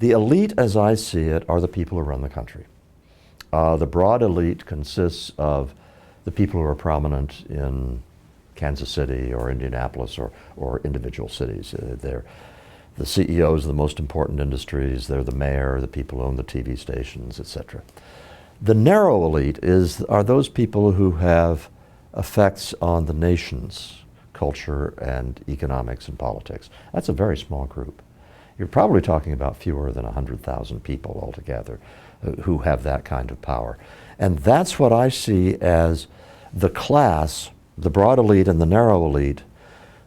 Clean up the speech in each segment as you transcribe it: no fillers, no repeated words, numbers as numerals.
The elite, as I see it, are the people who run the country. The broad elite consists of the people who are prominent in Kansas City or Indianapolis or individual cities. They're the CEOs of the most important industries, they're the mayor, the people who own the TV stations, etc. The narrow elite are those people who have effects on the nation's culture and economics and politics. That's a very small group. You're probably talking about fewer than 100,000 people altogether who have that kind of power. And that's what I see as the class, the broad elite and the narrow elite,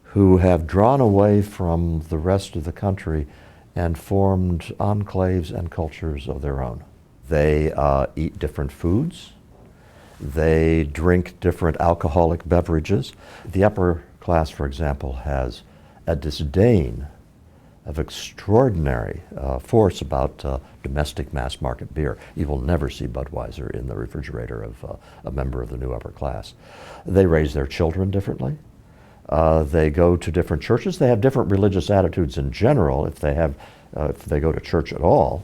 who have drawn away from the rest of the country and formed enclaves and cultures of their own. They eat different foods. They drink different alcoholic beverages. The upper class, for example, has a disdain of extraordinary force about domestic mass market beer. You will never see Budweiser in the refrigerator of a member of the new upper class. They raise their children differently. They go to different churches. They have different religious attitudes in general if they go to church at all.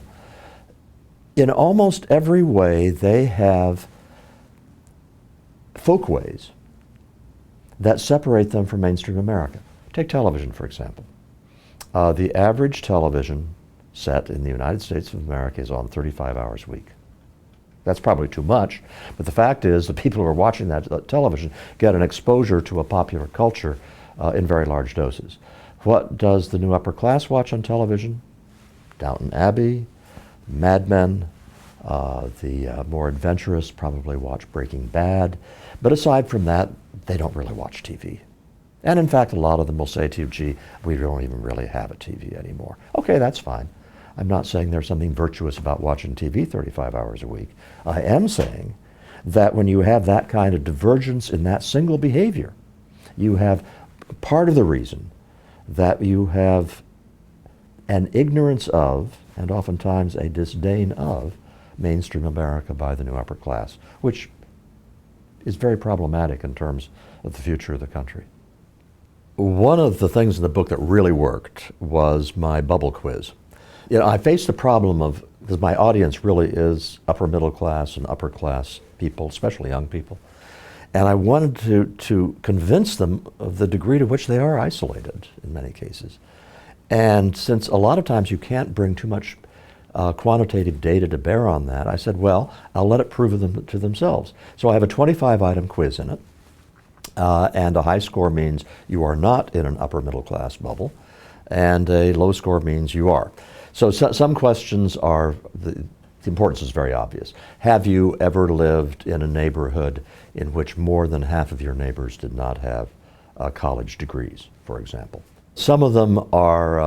In almost every way, they have folkways that separate them from mainstream America. Take television, for example. The average television set in the United States of America is on 35 hours a week. That's probably too much, but the fact is the people who are watching that television get an exposure to a popular culture in very large doses. What does the new upper class watch on television? Downton Abbey, Mad Men, the more adventurous probably watch Breaking Bad, but aside from that, they don't really watch TV. And in fact, a lot of them will say to you, gee, we don't even really have a TV anymore. Okay, that's fine. I'm not saying there's something virtuous about watching TV 35 hours a week. I am saying that when you have that kind of divergence in that single behavior, you have part of the reason that you have an ignorance of, and oftentimes a disdain of, mainstream America by the new upper class, which is very problematic in terms of the future of the country. One of the things in the book that really worked was my bubble quiz. You know, I faced the problem of, because my audience really is upper middle class and upper class people, especially young people, and I wanted to convince them of the degree to which they are isolated in many cases. And since a lot of times you can't bring too much quantitative data to bear on that, I said, well, I'll let it prove them to themselves. So I have a 25-item quiz in it, and a high score means you are not in an upper middle class bubble, and a low score means you are. So some questions are, the importance is very obvious. Have you ever lived in a neighborhood in which more than half of your neighbors did not have college degrees, for example? Some of them are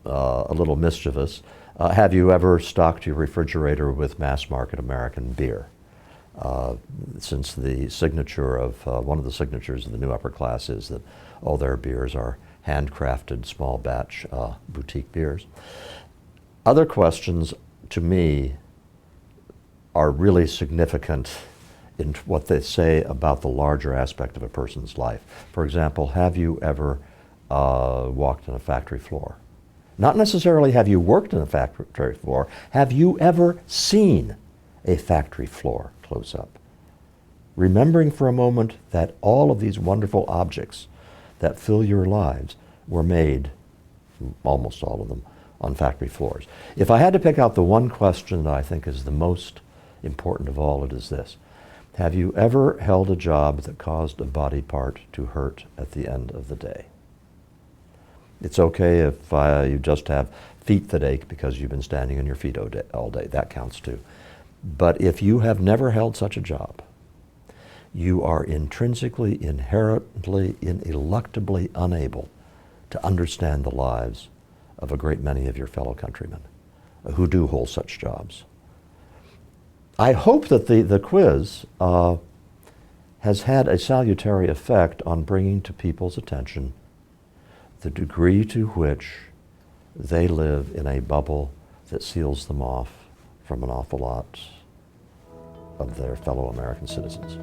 a little mischievous. Have you ever stocked your refrigerator with mass market American beer? Since the signature of, one of the signatures of the new upper class is that all their beers are handcrafted, small batch boutique beers. Other questions, to me, are really significant in what they say about the larger aspect of a person's life. For example, have you ever walked on a factory floor? Not necessarily have you worked on a factory floor, have you ever seen a factory floor close up? Remembering for a moment that all of these wonderful objects that fill your lives were made, almost all of them, on factory floors. If I had to pick out the one question that I think is the most important of all, it is this. Have you ever held a job that caused a body part to hurt at the end of the day? It's okay if you just have feet that ache because you've been standing on your feet all day. That counts too. But if you have never held such a job, you are intrinsically, inherently, ineluctably unable to understand the lives of a great many of your fellow countrymen who do hold such jobs. I hope that the quiz has had a salutary effect on bringing to people's attention the degree to which they live in a bubble that seals them off from an awful lot of their fellow American citizens.